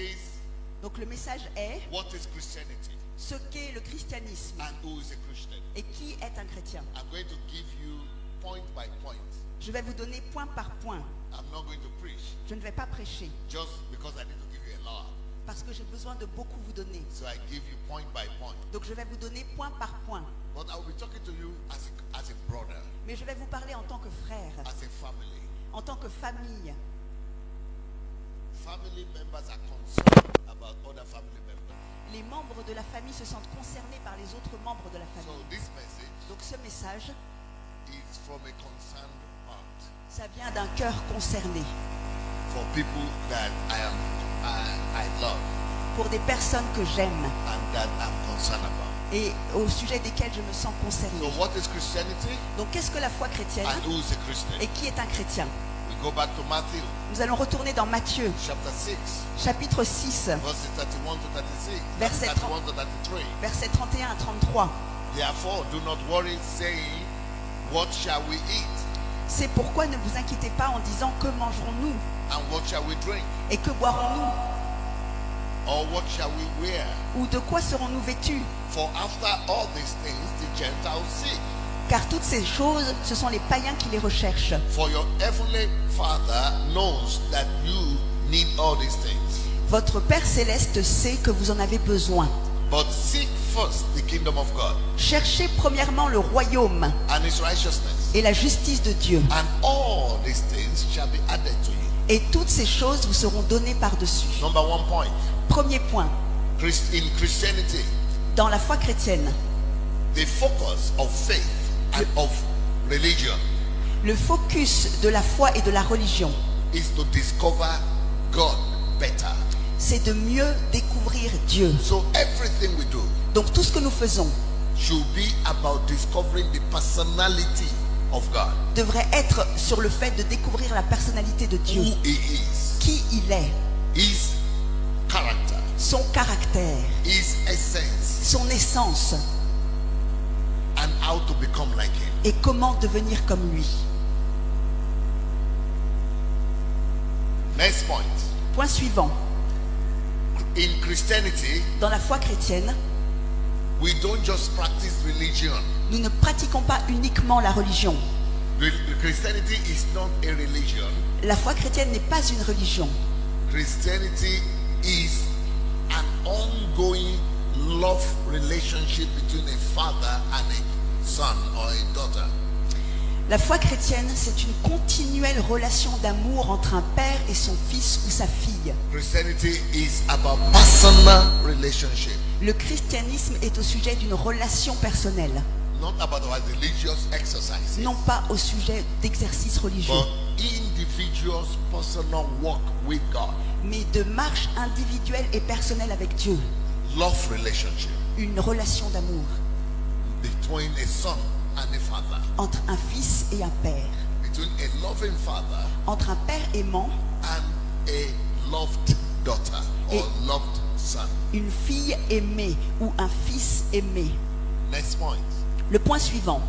is, Donc le message est what is Christianity ce qu'est le christianisme and who is a Christian. et qui est un chrétien. I'm going to give you point by point. Je vais vous donner point par point. I'm not going to preach Je ne vais pas prêcher just because I need to give you a lot. parce que j'ai besoin de beaucoup vous donner. So I give you point by point. Donc je vais vous donner point par point. But I will be talking to you as a brother, Mais je vais vous parler en tant que frère, as a family. en tant que famille. Family members are concerned about other family members. Les membres de la famille se sentent concernés par les autres membres de la So famille. this message Donc ce message, is from a concerned heart ça vient d'un cœur concerné for people that I love pour des personnes que j'aime and that I'm concerned about. et au sujet desquelles je me sens So concerné. what is Christianity Donc qu'est-ce que la foi chrétienne and who is a Christian? et qui est un chrétien? We go back to Matthew Nous allons retourner dans Matthieu, chapter 6, chapitre 6, verses 31 to 36, Verset 31 to 33. versets 31 à 33. Therefore, do not worry, saying, what shall we eat? C'est pourquoi ne vous inquiétez pas en disant que mangerons-nous And what shall we drink? et que boirons-nous Or what shall we wear? ou de quoi serons-nous vêtus? For after all these things the Gentiles seek. Car toutes ces choses, ce sont les païens qui les recherchent. For your heavenly Father knows that you need all these things. Votre Père Céleste sait que vous en avez besoin. But seek first the kingdom of God Cherchez premièrement le royaume and his righteousness, et la justice de Dieu. and all these things shall be added to you. Et toutes ces choses vous seront données par-dessus. Number 1 point. Premier point, In Christianity, dans la foi chrétienne, the focus of faith and of religion le focus de la foi et de la religion, is to discover God better. c'est de mieux découvrir Dieu. So everything we do Donc tout ce que nous faisons should be about discovering the personality of God, devrait être sur le fait de découvrir la personnalité de Dieu, who he is, qui il est, his character, son caractère, his essence, son essence and how to become like him. et comment devenir comme lui. Next point. Point suivant, In Christianity, dans la foi chrétienne, we don't just practice religion. nous ne pratiquons pas uniquement la religion. Christianity is not a religion. La foi chrétienne n'est pas une religion. Christianity is an ongoing love relationship between a father and a son or a daughter. La foi chrétienne, c'est une continuelle relation d'amour entre un père et son fils ou sa fille. Christianity is about personal relationship, Le christianisme est au sujet d'une relation personnelle, not about our religious exercises, non pas au sujet d'exercices religieux, but individuals' personal walk with God. mais de marche individuelle et personnelle avec Dieu. Love relationship Une relation d'amour between a son and a father, entre un fils et un père, between a loving father entre un père aimant, and a loved daughter or loved son. une fille aimée ou un fils aimé. Next point. Le point suivant,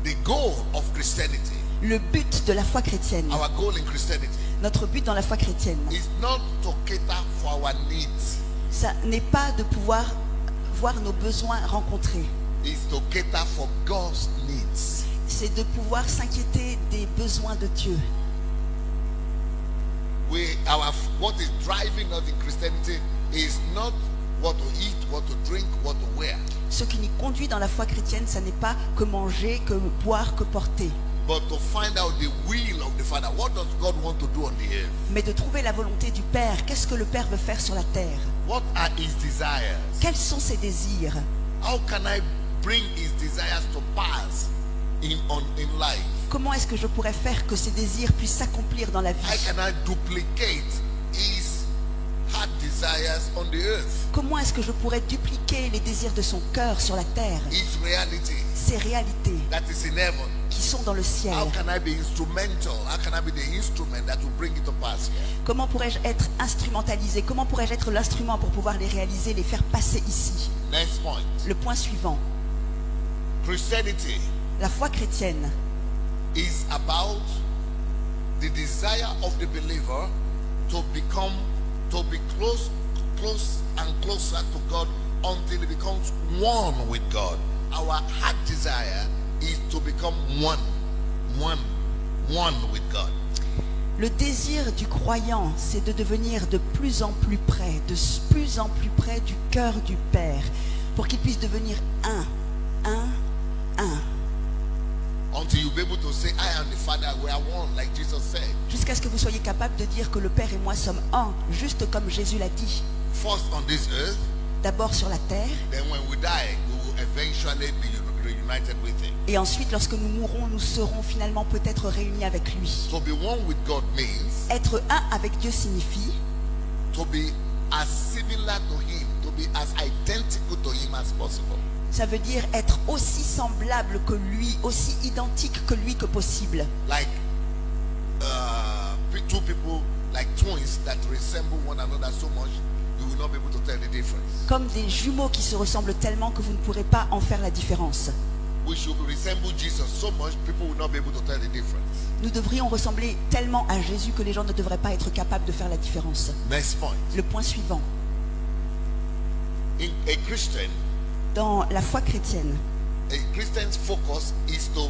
The goal of Christianity, le but de la foi chrétienne, our goal in Christianity, notre but dans la foi chrétienne, is not to cater for our needs, ça n'est pas de pouvoir voir nos besoins rencontrés, is to cater for God's needs. c'est de pouvoir s'inquiéter des besoins de Dieu. What is driving us in Christianity is not what to eat, what to drink, what to wear, Ce qui nous conduit dans la foi chrétienne, ça n'est pas que manger, que boire, que porter, but to find out the will of the Father. What does God want to do on the earth? mais de trouver la volonté du Père. Qu'est-ce que le Père veut faire sur la terre? What are his desires? Quels sont ses désirs? How can I bring his desires to pass in life? Comment est-ce que je pourrais faire que ces désirs puissent s'accomplir dans la How vie? can I duplicate his heart desires on the earth? Comment est-ce que je pourrais dupliquer les désirs de son cœur sur la terre? His reality Ces réalités that is in heaven. qui sont dans le ciel. How can I be instrumental? How can I be the instrument that will bring it to pass here? Comment pourrais-je être instrumentalisé? Comment pourrais-je être l'instrument pour pouvoir les réaliser, les faire passer ici? Next point. Le point suivant, Christianity la foi chrétienne, is about the desire of the believer to become to be close and closer to God until it becomes one with God. Our heart desire is to become one with God. Le désir du croyant, c'est de devenir de plus en plus près du cœur du Père, pour qu'il puisse devenir un. Until you be able to say, I am the Father, we are one, like Jesus said. Jusqu'à ce que vous soyez capable de dire que le Père et moi sommes un, juste comme Jésus l'a dit. First on this earth, D'abord sur la terre, then when we die, we will eventually be reunited with Him. et ensuite lorsque nous mourrons, nous serons finalement peut-être réunis avec lui. To be one with God means Être un avec Dieu signifie to be as similar to Him, to be as identical to Him as possible. ça veut dire être aussi semblable que lui, aussi identique que lui que possible. Like two people, like twins that resemble one another so much, you will not be able to tell the difference. Comme des jumeaux qui se ressemblent tellement que vous ne pourrez pas en faire la différence. We should resemble Jesus so much, people will not be able to tell the difference. Nous devrions ressembler tellement à Jésus que les gens ne devraient pas être capables de faire la différence. Next point. Le point suivant. In a Christian, Dans la foi chrétienne, a Christian's focus is to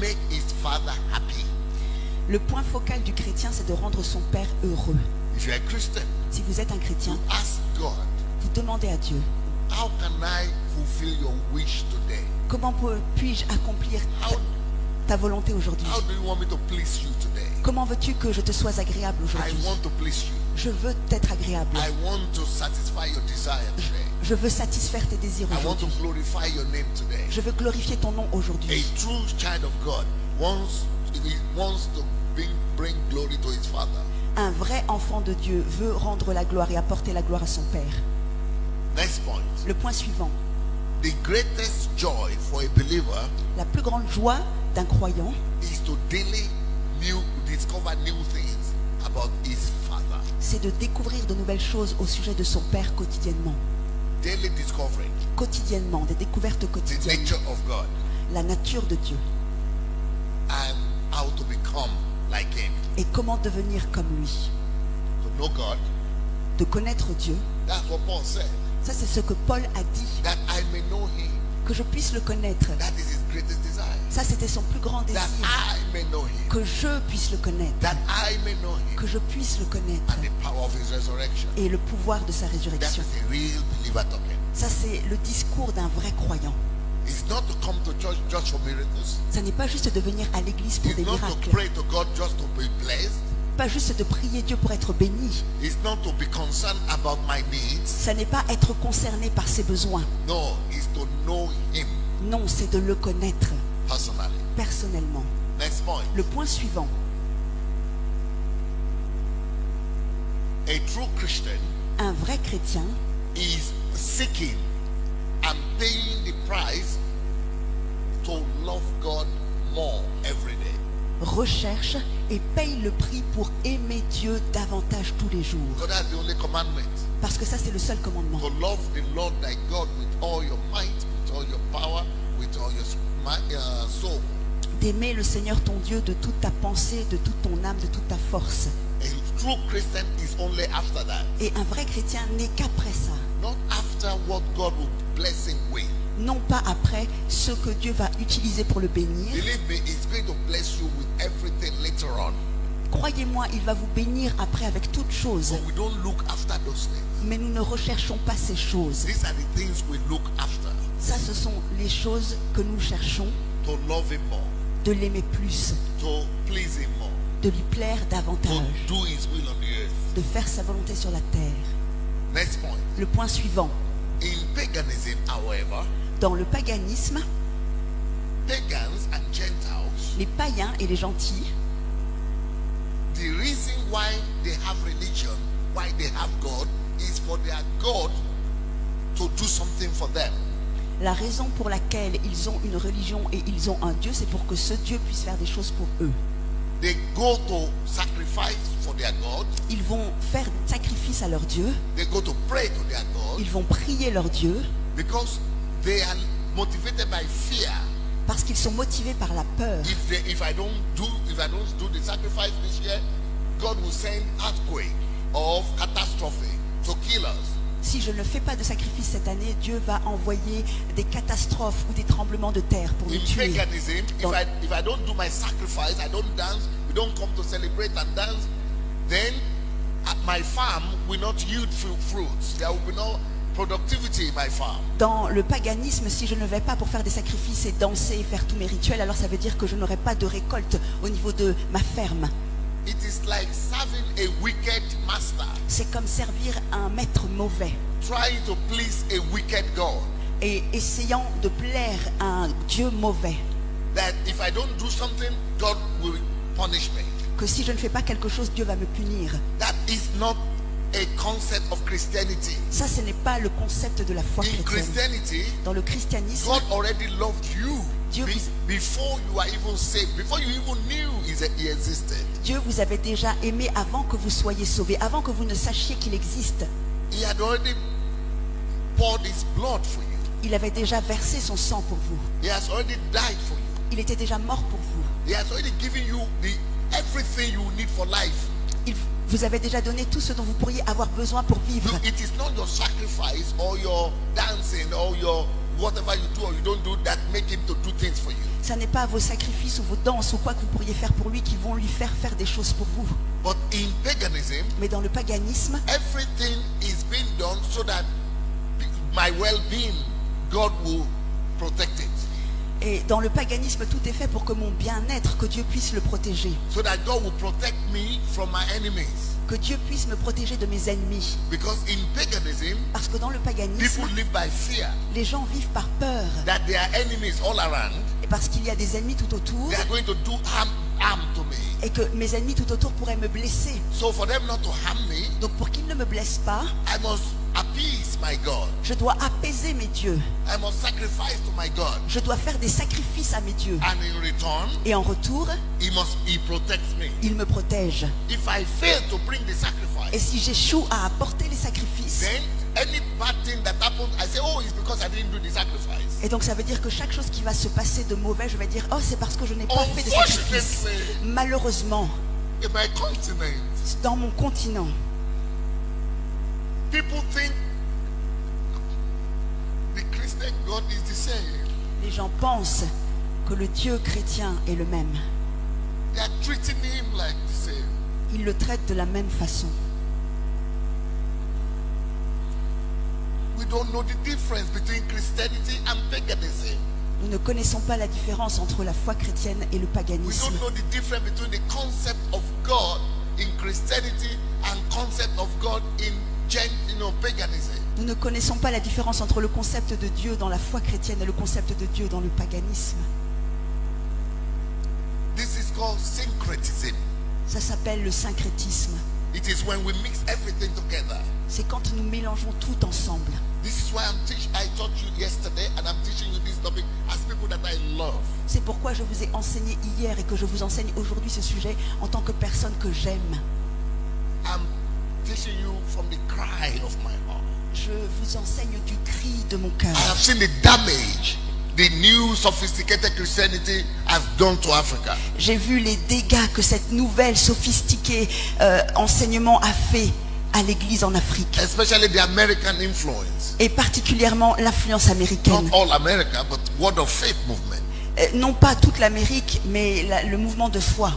make his father happy. le point focal du chrétien, c'est de rendre son Père heureux. If you're a Christian, Si vous êtes un chrétien, you ask God, vous demandez à Dieu, how can I fulfill your wish today? comment puis-je accomplir How ta volonté aujourd'hui? do you want me to please you today? Comment veux-tu que je te sois agréable I aujourd'hui? want to please you. Je veux t'être agréable. I want to satisfy your desire today. Je veux satisfaire tes désirs I want to aujourd'hui. glorify your name today. Je veux glorifier ton nom A aujourd'hui. true child of God wants to bring glory to his father. Un vrai enfant de Dieu veut rendre la gloire et apporter la gloire à son Père. Next point. Le point suivant. The greatest joy for a believer La plus grande joie d'un croyant, is to daily discover new things about his father. c'est de découvrir de nouvelles choses au sujet de son Père quotidiennement. Daily discovering Quotidiennement, des découvertes the quotidiennes. nature of God La nature de Dieu. and how to become like him. Et comment devenir comme lui. To know God. De connaître Dieu. That's what Paul said. Ça, c'est ce que Paul a dit. That I may know him. Que je puisse le connaître. That is his greatest desire. Ça, c'était son plus grand désir. That I may know him. Que je puisse le connaître. That I may know him. Que je puisse le connaître. And the power of his resurrection. Et le pouvoir de sa That résurrection. is a real believer talking. Ça, c'est le discours d'un vrai croyant. It's not to come to church just for miracles. Ça n'est pas juste de venir à l'église pour It's des not to miracles. pray to God just to be blessed. Pas juste de prier Dieu pour être béni. It's not to be concerned about my needs. Ça n'est pas être concerné par ses besoins. No, it's to know him Non, c'est de le connaître personally. personnellement. Next point. Le point suivant. A true Christian Un vrai chrétien is seeking and paying the price to love God more every day. recherche et paye le prix pour aimer Dieu davantage tous les jours. So that's the only commandment. Parce que ça, c'est le seul commandement. To love the Lord thy God with all your might, with all your power, with all your soul. D'aimer le Seigneur ton Dieu de toute ta pensée, de toute ton âme, de toute ta force. A true Christian is only after that. Et un vrai chrétien n'est qu'après ça. Not after what God will bless him with. Non pas après ce que Dieu va utiliser pour le bénir. Believe me, he's going to bless you with everything later on. Croyez-moi, il va vous bénir après avec toutes choses. But we don't look after those things. Mais nous ne recherchons pas ces choses. These are the things we look after. Ça, ce sont les choses que nous cherchons, To love him more. de l'aimer plus, To please him more. de lui plaire To davantage, do his will on the earth. de faire sa volonté sur la terre. Next point. Le point suivant. In paganism, however, Dans le paganisme, pagans and Gentiles, les païens et les gentils, the reason why they have religion, why they have God, is for their God to do something for them. la raison pour laquelle ils ont une religion et ils ont un Dieu, c'est pour que ce Dieu puisse faire des choses pour eux. They go to sacrifice for their God. Ils vont faire des sacrifices à leur Dieu, They go to pray to their God ils vont prier leur Dieu, because they are motivated by fear. parce qu'ils sont motivés par la peur. If I don't do the sacrifice this year, God will send earthquake. of catastrophe to kill us. Si je ne fais pas de sacrifice cette année, Dieu va envoyer des catastrophes ou des tremblements de terre pour nous In tuer. paganism, Donc- if I don't do my sacrifice, I don't dance, we don't come to celebrate and dance, then my farm will not yield fruits. There will be no productivity in my farm. Dans le paganisme, si je ne vais pas pour faire des sacrifices et danser et faire tous mes rituels, alors ça veut dire que je n'aurai pas de récolte au niveau de ma ferme. It is like serving a wicked master, C'est comme servir un maître mauvais trying to please a wicked God. et essayant de plaire à un Dieu mauvais. That if I don't do something, God will punish me. Que si je ne fais pas quelque chose, Dieu va me punir. That is not a concept of Christianity. Ça, ce n'est pas le concept de la foi In chrétienne. Christianity, Dans le christianisme, God already loved you Dieu vous- before you are even saved, before you even knew He existed. Dieu vous avait déjà aimé avant que vous soyez sauvés, avant que vous ne sachiez qu'il existe. He had already poured His blood for you. Il avait déjà versé son sang pour vous. He has already died for you. Il était déjà mort pour vous. He has already given you everything you need for life. Il vous avait déjà donné tout ce dont vous pourriez avoir besoin pour vivre. It is not your sacrifice or your dancing or your whatever you do or you don't do that make Him to do things for you. Ça n'est pas vos sacrifices ou vos danses ou quoi que vous pourriez faire pour lui qui vont lui faire faire des choses pour vous. But in paganism, Mais dans le paganisme, everything is being done so that my well-being, God will protect it. et dans le paganisme, tout est fait pour que mon bien-être, que Dieu puisse le protéger. So that God will protect me from my enemies. Que Dieu puisse me protéger de mes ennemis. Because in paganism, Parce que dans le paganisme, people live by fear les gens vivent par peur. that there are enemies all around. Et parce qu'il y a des ennemis tout autour. They are going to do harm to me. Et que mes ennemis tout autour pourraient me blesser. So for them not to harm me, Donc pour qu'ils ne me blessent pas, I must appease my God. je dois apaiser mes dieux. I must sacrifice to my God. Je dois faire des sacrifices à mes dieux. And in return, Et en retour, He protects me. il me protège. If I fail to bring the Et sacrifice, si j'échoue à apporter les sacrifices, then any bad thing that happens, I say, oh, it's because I didn't do the sacrifice. et donc ça veut dire que chaque chose qui va se passer de mauvais, je vais dire, oh, c'est parce que je n'ai pas fait de sacrifice. Unfortunately, Malheureusement, in my continent, dans mon continent, people think the Christian God is the same. les gens pensent que le Dieu chrétien est le même. They are treating Him like the same. Ils le traitent de la même façon. We don't know the difference between Christianity and paganism. Nous ne connaissons pas la différence entre la foi chrétienne et le We paganisme. don't know the difference between the concept of God in Christianity and concept of God in paganism. Nous ne connaissons pas la différence entre le concept de Dieu dans la foi chrétienne et le concept de Dieu dans le paganisme. This is called syncretism. Ça s'appelle le syncrétisme. It is when we mix everything together. C'est quand nous mélangeons tout ensemble. This is why I taught you yesterday and I'm teaching you this topic as people that I love. C'est pourquoi je vous ai enseigné hier et que je vous enseigne aujourd'hui ce sujet en tant que personne que j'aime. I'm teaching you from the cry of my heart. Je vous enseigne du cri de mon cœur. I have seen the damage the new sophisticated Christianity has done to Africa. J'ai vu les dégâts que cette nouvelle sophistiquée enseignement a fait à l'Église en Afrique. Especially the American influence. Et particulièrement l'influence américaine. Not all America, but Word of Faith movement. Non pas toute l'Amérique, mais le mouvement de foi.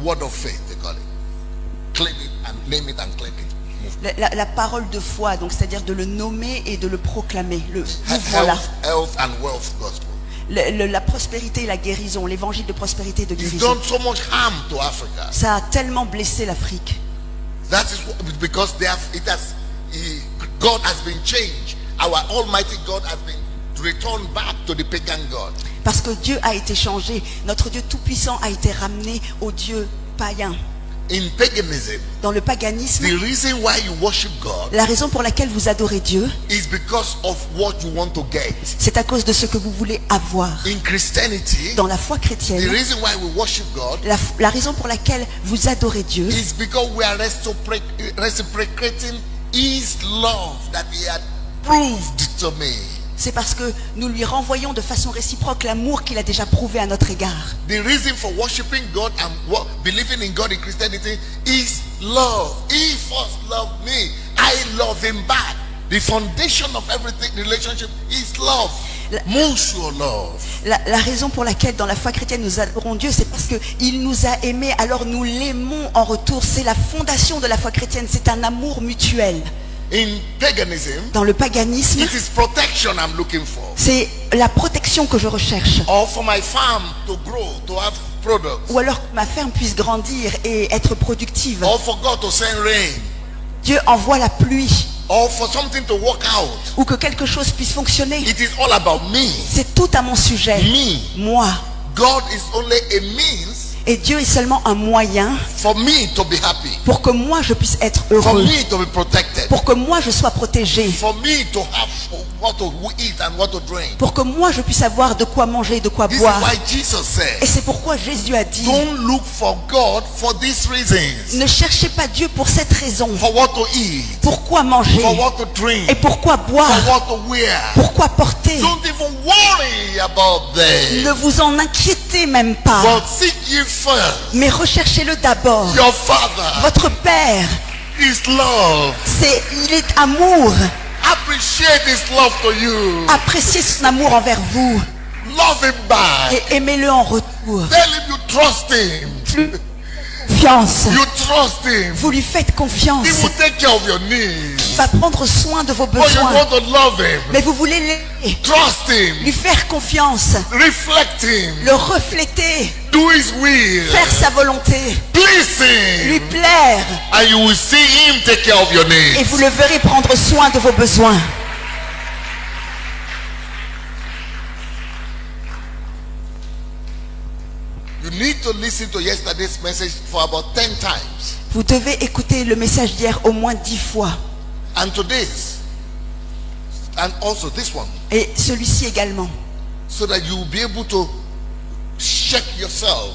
Word of Faith, they call it. Claim it and name it and claim it. La parole de foi, donc c'est-à-dire de le nommer et de le proclamer. Le mouvement-là. Health and wealth gospel. La prospérité et la guérison, l'évangile de prospérité et de It's guérison. done so much harm to Africa. Ça a tellement blessé l'Afrique. That is because God has been changed. Our Almighty God has been returned back to the pagan God. Parce que Dieu a été changé. Notre Dieu tout-puissant a été ramené au Dieu païen. In paganism, Dans le paganisme, the reason why you worship God la raison pour laquelle vous adorez Dieu, is because of what you want to get. c'est à cause de ce que vous voulez avoir. In Christianity, Dans la foi the chrétienne, reason why we worship God la raison pour laquelle vous adorez Dieu, is because we are reciprocating His love that He had proved to me. c'est parce que nous lui renvoyons de façon réciproque l'amour qu'il a déjà prouvé à notre égard. The reason for worshiping God and believing in God in Christianity is love. He first loved me. I love him back. The foundation of everything, relationship, is love. Mutual love. La raison pour laquelle dans la foi chrétienne nous adorons Dieu, c'est parce qu'il nous a aimés, alors nous l'aimons en retour. C'est la fondation de la foi chrétienne, c'est un amour mutuel. In paganism, Dans le paganisme, it is protection I'm looking for. c'est la protection que je recherche. Or for my farm to grow, to have products. Ou alors que ma ferme puisse grandir et être productive. Or for God to send rain. Dieu envoie la pluie. Or for something to work out. Ou que quelque chose puisse fonctionner. It is all about me. C'est tout à mon sujet. Me. Moi. God is only a means Et Dieu est seulement un moyen for me to be happy. pour que moi je puisse être For heureux. me to be protected. Pour que moi je sois protégé. For me to have what to eat and what to drink. Pour que moi je puisse avoir de quoi manger et de quoi This is boire. why Jesus Et said, c'est pourquoi Jésus a dit, don't look for God for these reasons. ne cherchez pas Dieu pour cette raison. For what to eat. Pourquoi manger? For what to drink. Et pourquoi boire? For what to wear. Pourquoi porter? Don't even worry about them. Ne vous en inquiétez même pas. But seek ye first Mais recherchez-le d'abord. your Father Votre Père, is love. il est amour. Appreciate his love to you. Appréciez son amour envers vous Love him back. et aimez-le en retour. Tell him you trust him. Confiance. You trust him. Vous lui faites confiance. He will take care of your needs. Il va prendre soin de vos But you besoins. want to love him. Mais vous voulez l'aimer, Trust him. lui faire confiance, Reflect him. le refléter, Do his will. faire sa volonté, Please lui him. plaire. And you will see him take care of your Et needs. vous le verrez prendre soin de vos besoins. You need to listen to yesterday's message for about 10 times. Vous devez écouter le message d'hier au moins 10 fois. And today's. And also this one. Et celui-ci également. So that you will be able to check yourself.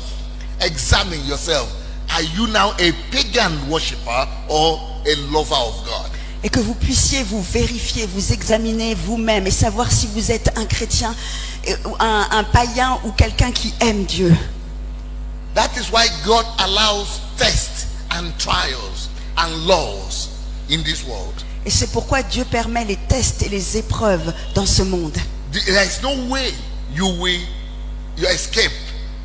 Examine yourself. Are you now a pagan worshiper or a lover of God? Et que vous puissiez vous vérifier, vous examiner vous-même et savoir si vous êtes un chrétien, un païen ou quelqu'un qui aime Dieu. That is why God allows tests and trials and laws in this world. Et c'est pourquoi Dieu permet les tests et les épreuves dans ce monde. There is no way you escape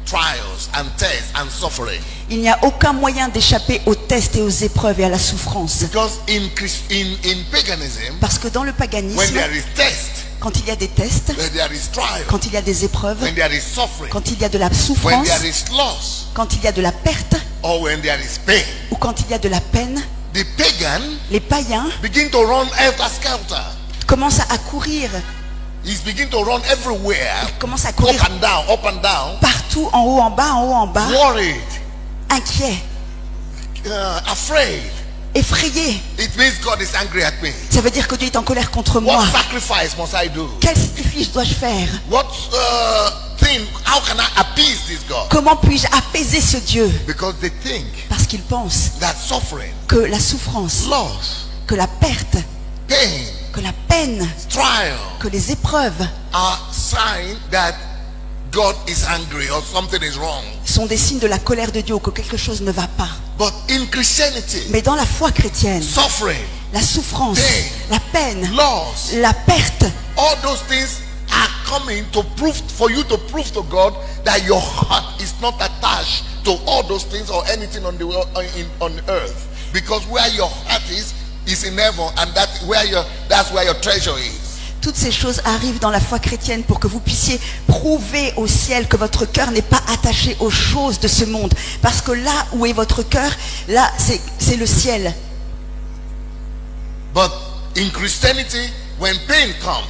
trials and tests and suffering. Il n'y a aucun moyen d'échapper aux tests et aux épreuves et à la souffrance. Because in paganism, Parce que dans le when paganisme, there is test, quand il y a des tests, when there is trial, quand il y a des épreuves, when there is suffering, quand il y a de la when souffrance, there is loss, quand il y a de la perte or when there is pain, ou quand il y a de la peine, the pagan les païens begin to run helter-skelter. commencent à courir, He's begin to run everywhere, commencent à up courir and down, partout, en haut, en bas, worried, inquiets, afraid. effrayés. It means God is angry at me. Ça veut dire que Dieu est en colère contre moi. What sacrifice must I do? Quel sacrifice dois-je faire? What thing? How can I appease this God? Comment puis-je apaiser ce Dieu? Because they think Parce qu'ils pensent that suffering, que la souffrance, loss, que la perte, pain, que la peine, trial que les épreuves are signs that God is angry or something is wrong. sont des signes de la colère de Dieu ou que quelque chose ne va pas. But in Christianity, Mais dans la foi chrétienne, suffering, la souffrance, pain, la peine, loss, la perte, all those things are coming to prove for you to prove to God that your heart is not attached to all those things or anything on the on earth, because where your heart is in heaven, and that's where your treasure is. toutes ces choses arrivent dans la foi chrétienne pour que vous puissiez prouver au ciel que votre cœur n'est pas attaché aux choses de ce monde. Parce que là où est votre cœur, là c'est le ciel. But in Christianity, when pain comes,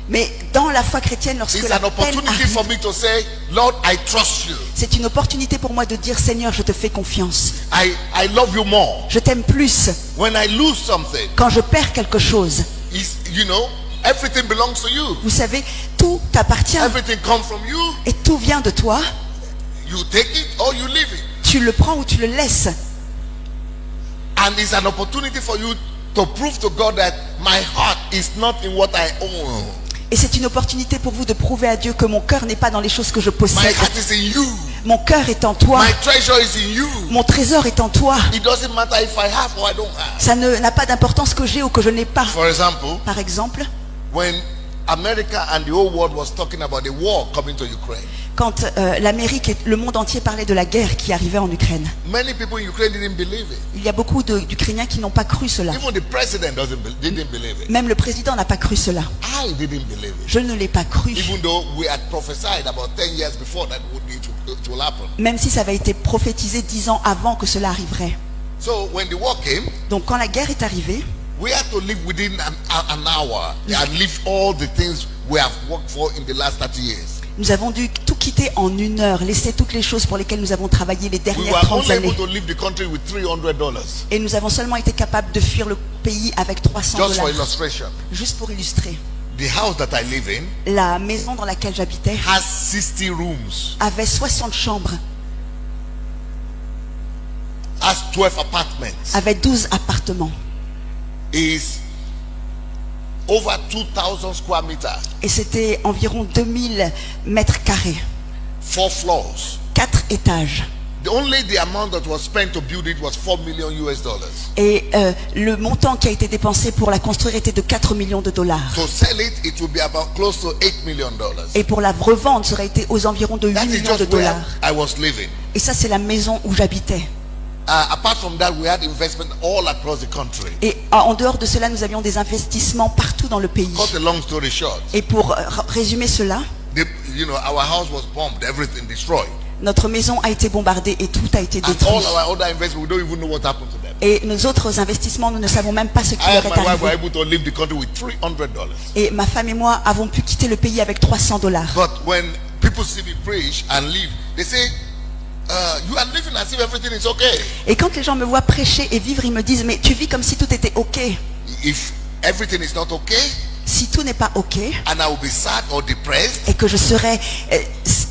Mais dans la foi chrétienne, lorsque it's la an peine opportunity for arrive, me to say, Lord, I trust you. c'est une opportunité pour moi de dire, Seigneur, je te fais confiance. I love you more. Je t'aime plus. When I lose something, Quand je perds quelque chose, everything belongs to you. vous savez, tout t'appartient Everything comes from you. et tout vient de toi. You take it or you leave it. Tu le prends ou tu le laisses. And it's an opportunity for you to prove to God that my heart is not in what I own. Et c'est une opportunité pour vous de prouver à Dieu que mon cœur n'est pas dans les choses que je My possède. heart is in you. Mon cœur est en toi. My treasure is in you. Mon trésor est en toi. It doesn't matter if I have or I don't have. Ça n'a pas d'importance que j'ai ou que je n'ai pas. For example, Par exemple, when America and the whole world was talking about the war coming to Ukraine, quand l'Amérique et le monde entier parlaient de la guerre qui arrivait en Ukraine, many people in Ukraine didn't believe it. il y a beaucoup d'Ukrainiens qui n'ont pas cru cela. Even the president didn't believe it. Même le président n'a pas cru cela. I didn't believe it. Je ne l'ai pas cru. Even though we had prophesied about 10 years before that it will happen. Même si ça avait été prophétisé 10 ans avant que cela arriverait. So when the war came, Donc quand la guerre est arrivée, we had to live within an hour and leave all the things we have worked for in the last 30 years. nous avons dû tout quitter en une heure, laisser toutes les choses pour lesquelles nous avons travaillé les We dernières were 30 only able années. to leave the country with $300, Et nous avons seulement été capables de fuir le pays avec 300 just for dollars. illustration. Juste pour illustrer. The house that I live in La maison dans laquelle j'habitais has 60 rooms, avait 60 chambres, has 12 apartments, avait 12 appartements. is over 2,000 square meters, Et c'était environ 2000 mètres carrés. 4 floors. 4 étages. The amount that was spent to build it was $4 million. Et le montant qui a été dépensé pour la construire était de 4 millions de dollars. To sell it, it will be about close to $8 million. Et pour la revendre, ça aurait été aux environs de 8 That is millions de just where dollars. I was living. Et ça, c'est la maison où j'habitais. Apart from that, we had investment all across the country. Et en dehors de cela, nous avions des investissements partout dans le pays. Cut a long story short, Et pour résumer cela, our house was bombed, everything destroyed. notre maison a été bombardée et tout a été And détruit. all our other investments, we don't even know what happened to them. Et nos autres investissements, nous ne savons même pas ce qui I leur and est my wife were arrivé. able to leave the country with $300. Et ma femme et moi avons pu quitter le pays avec 300 dollars. But when people see me preach and leave, they say, you are living as if everything is okay. Et quand les gens me voient prêcher et vivre, ils me disent, mais tu vis comme si tout était OK. If everything is not okay, Si tout n'est pas OK and I will be sad or depressed, et que je serais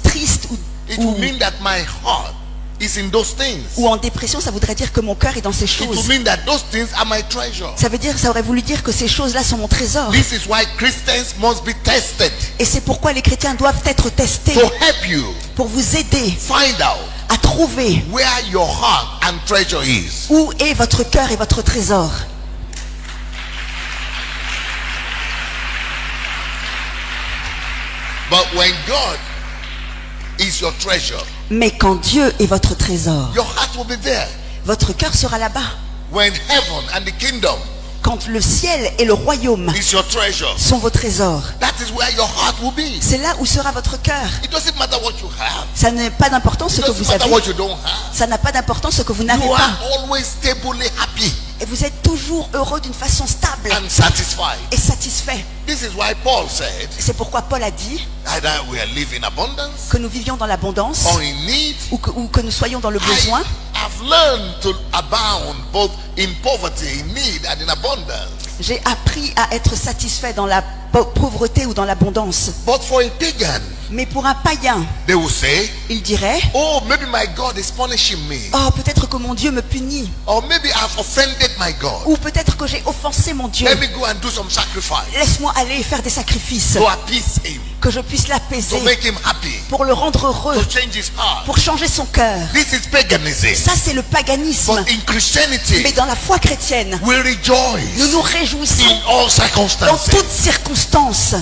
triste it will mean that my heart is in those things. ou en dépression, ça voudrait dire que mon cœur est dans ces It will choses. mean that those things are my treasure. Ça aurait voulu dire que ces choses-là sont mon trésor. This is why Christians must be tested Et c'est pourquoi les chrétiens doivent être testés to help you pour vous aider find out à trouver where your heart and treasure is. où est votre cœur et votre trésor. But when God is your treasure, Mais quand Dieu est votre trésor, your heart will be there. votre cœur sera là-bas. When heaven and the kingdom Quand le ciel et le royaume is your treasure, sont vos trésors, that is where your heart will be. c'est là où sera votre cœur. It doesn't matter what you have. Ça n'a pas d'importance ce It que doesn't vous matter avez. what you don't have. Ça n'a pas d'importance ce que vous n'avez You pas. are always stably happy Et vous êtes toujours heureux d'une façon stable and satisfied. et satisfait. This is why Paul said, C'est pourquoi Paul a dit either we live in abundance que nous vivions dans l'abondance or in need. ou que nous soyons dans le besoin. I've learned to abound both in poverty, in need, and in abundance. J'ai appris à être satisfait dans la pauvreté ou dans l'abondance. But for a pagan, Mais pour un païen, they will say, il dirait, oh, maybe my God is punishing me. oh, peut-être que mon Dieu me punit. Or maybe I've offended my God. Ou peut-être que j'ai offensé mon Dieu. Let me go and do some sacrifice Laisse-moi aller et faire des sacrifices. to appease him, Que je puisse to l'apaiser. make him happy, Pour le rendre heureux. to change his heart. Pour changer son cœur. This is paganism. Ça, c'est le paganisme. But in Christianity, Mais dans la foi chrétienne, we rejoice nous nous réjouissons in all dans circumstances. toutes circonstances.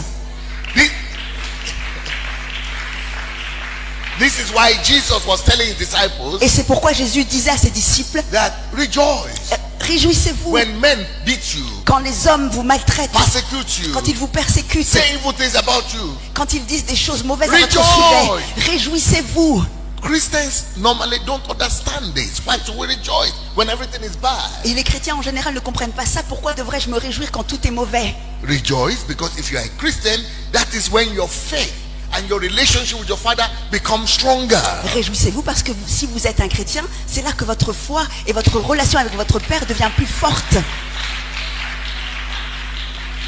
This is why Jesus was telling his disciples Et c'est pourquoi Jésus disait à ses disciples, that rejoice réjouissez-vous when men beat you, quand les hommes vous maltraitent, persecute you, quand ils vous persécutent, say evil things about you. quand ils disent des choses mauvaises à votre Rejoice. sujet. Réjouissez-vous. Christians normally don't understand this. Why should we rejoice when everything is bad? Et les chrétiens en général ne comprennent pas ça. Pourquoi devrais-je me réjouir quand tout est mauvais? Rejoice because if you are a Christian, that is when your faith and your relationship with your Father become stronger. Réjouissez-vous parce que si vous êtes un chrétien, c'est là que votre foi et votre relation avec votre Père devient plus forte.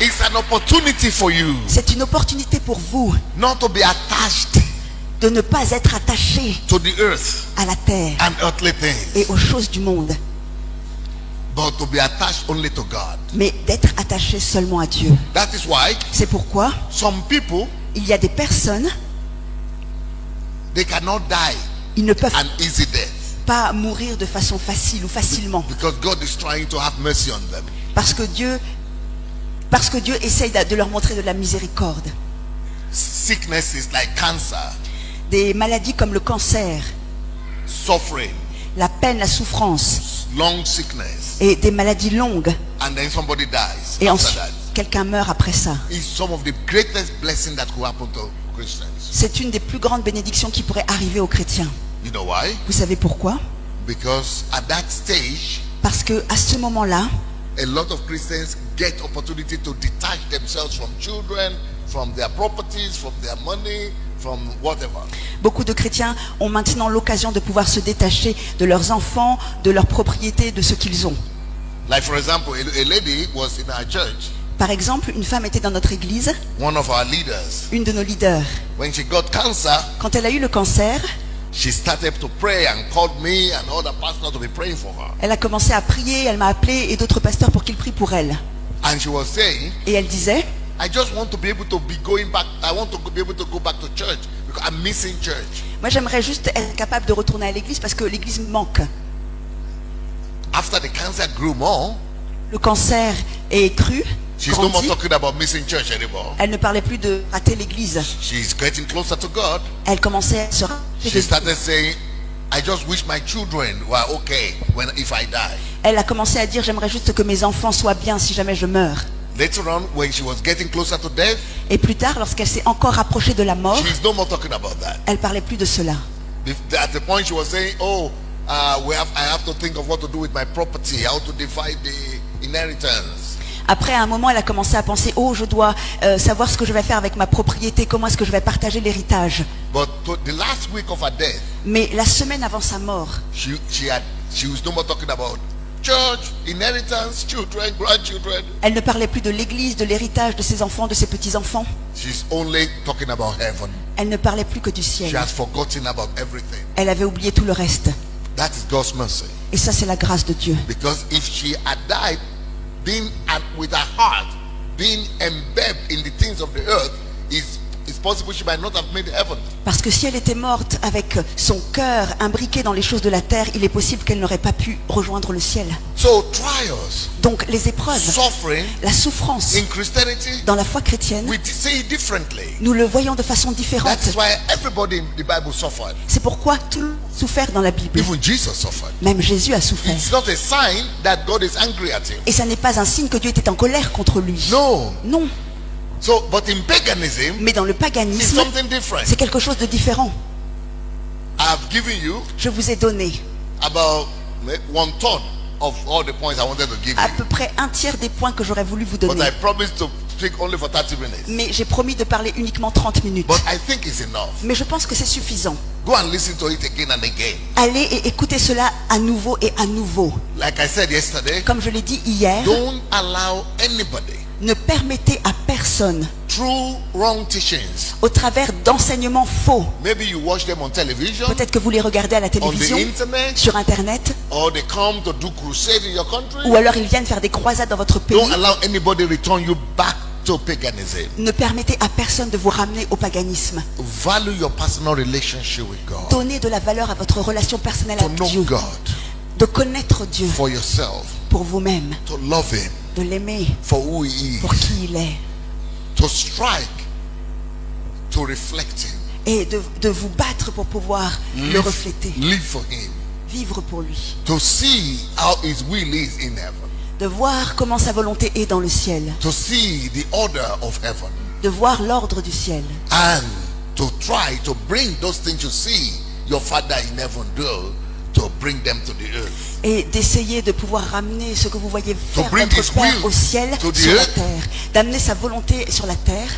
It's an opportunity for you C'est une opportunité pour vous not to be attached de ne pas être attaché to the earth à la terre and earthly things. et aux choses du monde. but to be attached only to God. mais d'être attaché seulement à Dieu. That is why C'est pourquoi some people, il y a des personnes, they cannot die ils ne peuvent an easy death pas mourir de façon facile ou facilement, because God is trying to have mercy on them. parce que Dieu essaye de leur montrer de la miséricorde. Sickness is like cancer, Des maladies comme le cancer, suffering, la peine, la souffrance long sickness, et des maladies longues. and then somebody dies Et after ensuite, that. quelqu'un meurt après ça. Is some of the greatest blessings that could happen to Christians. C'est une des plus grandes bénédictions qui pourrait arriver aux chrétiens. You know why? Vous savez pourquoi? Because at that stage, Parce que à ce moment-là, a lot of Christians get opportunity to detach themselves from children, from their properties, from their money, from whatever. beaucoup de chrétiens ont maintenant l'occasion de pouvoir se détacher de leurs enfants, de leurs propriétés, de ce qu'ils ont. Like for example, a lady was in our church, Par exemple, une femme était dans notre église, one of our leaders. une de nos leaders. When she got cancer, Quand elle a eu le cancer, she started to pray and called me and other pastors to be praying for her. elle a commencé à prier, elle m'a appelé et d'autres pasteurs pour qu'ils prient pour elle. And she was saying, Et elle disait, I just want to be able to be going back. I want to be able to go back to church because I'm missing church. moi j'aimerais juste être capable de retourner à l'église parce que l'église me manque. After the cancer grew more, Le cancer est cru, she's no more grandi. talking about missing church anymore. Elle ne parlait plus de rater l'église. She's getting closer to God. Elle commençait à se rapprocher de She Dieu. started saying, I just wish my children were okay if I die. Elle a commencé à dire, j'aimerais juste que mes enfants soient bien si jamais je meurs. Later on, when she was getting closer to death, Et plus tard, lorsqu'elle s'est encore rapprochée de la mort, she's no more talking about that. elle parlait plus de cela. At the point she was saying, I have to think of what to do with my property, how to divide the inheritance. Après, à un moment, elle a commencé à penser, oh, je dois savoir ce que je vais faire avec ma propriété, comment est-ce que je vais partager l'héritage. But the last week of her death, Mais la semaine avant sa mort, she was no more talking about church, inheritance, children, grandchildren. elle ne parlait plus de l'église, de l'héritage, de ses enfants, de ses petits-enfants. She's only talking about heaven. Elle ne parlait plus que du She ciel. has forgotten about everything. Elle avait oublié tout le reste. That is God's mercy. Et ça, c'est la grâce de Dieu. Because if she had died, with her heart being embedded in the things of the earth, it's possible she might not have made heaven. Parce que si elle était morte avec son cœur imbriqué dans les choses de la terre, il est possible qu'elle n'aurait pas pu rejoindre le ciel. So trials, Donc les épreuves, suffering la souffrance in Christianity, dans la foi chrétienne, we see it differently. nous le voyons de façon différente. That is why everybody in the Bible suffered. C'est pourquoi tout le monde a souffert dans la Bible. Even Jesus suffered. Même Jésus a souffert. It's not a sign that God is angry at him. Et ça n'est pas un signe que Dieu était en colère contre lui. No. Non. So, but in paganism, Mais dans le it's paganisme, something different. c'est quelque chose de différent. I've given you Je vous ai donné about 1/3 of all the points I wanted to give à you. peu près un tiers des points que j'aurais voulu vous But donner. I promised to speak only for 30 minutes. Mais j'ai promis de parler uniquement 30 minutes. But I think it's enough. Mais je pense que c'est suffisant. Go and listen to it again and again. Allez et écoutez cela à nouveau et à nouveau. Like I said yesterday, Comme je l'ai dit hier, don't allow anybody ne permettez à personne, through wrong teachings. au travers d'enseignements faux, Maybe you watch them on television, peut-être que vous les regardez à la on the télévision, internet, sur Internet, or they come to do crusade in your country. ou alors ils viennent faire des croisades dans votre pays. Don't allow anybody return you back to paganism. Ne permettez à personne de vous ramener au paganisme. Value your personal relationship with God. Donnez de la valeur à votre relation personnelle To avec know Dieu. God De connaître Dieu for yourself. pour vous-même. To love Him De l'aimer for who He pour is. qui il est. To strike, to reflect Him. Et de vous battre pour pouvoir le refléter. Live for Him. Vivre pour lui. To see how His will is in heaven. De voir comment sa volonté est dans le ciel. To see the order of heaven. De voir l'ordre du ciel. And to try to bring those things you see your Father in heaven do, to bring them to the earth. Et d'essayer de pouvoir ramener ce que vous voyez faire bring votre His Père will au ciel, to the sur la earth. terre. D'amener sa volonté sur la terre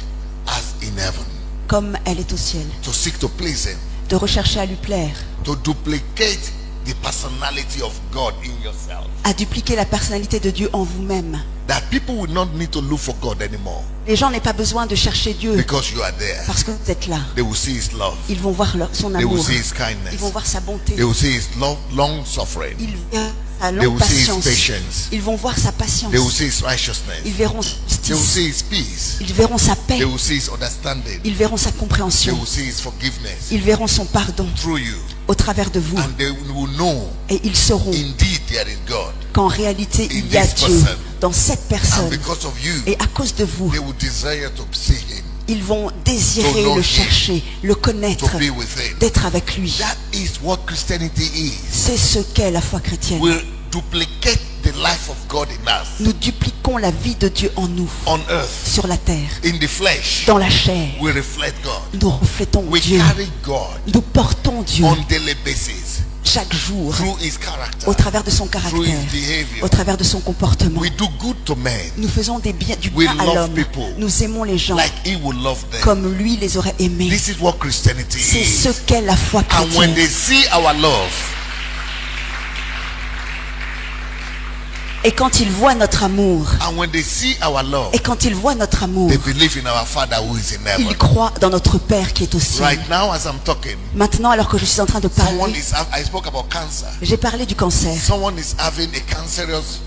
As in heaven. comme elle est au ciel. To seek to please Him. De rechercher à lui plaire. To duplicate the personality of God in yourself. À dupliquer la personnalité de Dieu en vous-même. That people will not need to look for God anymore Les gens n'aient pas besoin de chercher Dieu because you are there. parce que vous êtes là. They will see His love. Ils vont voir son They will amour. see His Ils vont kindness. voir sa bonté. They will see His long suffering. Ils verront sa They longue will see his patience. patience. Ils vont voir sa patience. They will see his righteousness. Ils verront sa They will justice. see his peace. Ils verront sa paix. They will see his understanding. Ils verront sa They compréhension. will see his forgiveness Ils verront son pardon through you. au travers de vous. And they will know Et ils sauront indeed there is God. qu'en réalité, il y a In this Dieu person. dans cette And personne. because of you, Et à cause de vous, they will desire to see him, ils vont désirer To know le him. chercher, le to connaître, be with him. d'être avec lui. That is what Christianity is. C'est ce qu'est la foi chrétienne. We duplicate the life of God in us Nous dupliquons la vie de Dieu en nous, on earth. sur la terre, In the flesh, dans la chair. we reflect God. Nous reflétons We Dieu. carry God Nous portons Dieu on daily basis chaque jour through his character, au travers de son through caractère, his behavior. au travers de son comportement. We do good to men Nous faisons du We bien à love l'homme. people Nous aimons les gens like he will love them. comme lui les aurait aimés. This is what Christianity C'est ce is. qu'est la foi And when chrétienne. they see our love, Et quand ils voient notre amour, and when they see our love, et quand ils voient notre amour, they believe in our Father who is in heaven. ils croient dans notre Père qui est au ciel. Right now, as I'm talking, Maintenant, alors que je suis en train de someone parler, I spoke about cancer. j'ai parlé du cancer. Someone is having a cancerous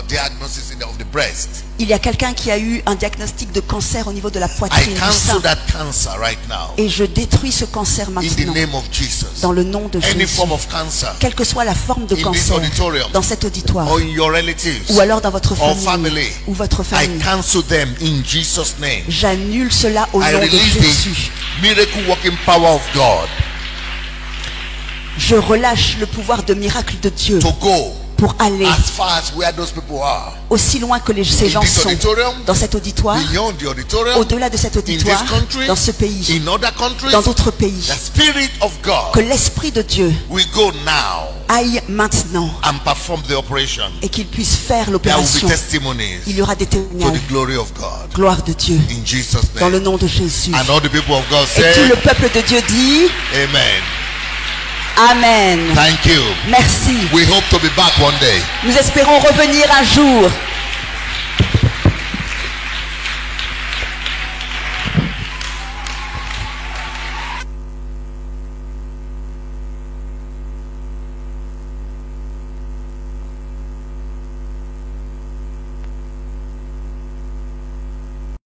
diagnosis of the breast. Il y a quelqu'un qui a eu un diagnostic de cancer au niveau de la I poitrine du cancel sein. that cancer right now Et je détruis ce cancer in the maintenant name of Jesus. dans le nom de Any Jésus. form of cancer Quelle que soit la forme de in this cancer auditorium dans cet auditoire, or in your relatives ou alors dans votre or famille, family, ou votre I famille, cancel them in Jesus' name. j'annule cela au I nom de release Jésus. the miracle working power of God Je relâche le pouvoir de miracle de Dieu to go pour aller as far as where those people are, aussi loin que ces in gens this sont auditorium, dans cet auditoire, beyond the auditorium, au-delà de cet in this auditoire, country, dans ce pays, in other countries. dans d'autres pays. The Spirit of Que God l'Esprit de Dieu will go now aille maintenant and perform the operation. et qu'il puisse faire There will be l'opération. testimonies Il y aura des to témoignages. the glory of God. Gloire de Dieu. In Jesus' Dans le name. nom de Jésus. And all the people of God Et tout le say, peuple de Dieu dit Amen. Amen. Thank you. Merci. We hope to be back one day. Nous espérons revenir un jour.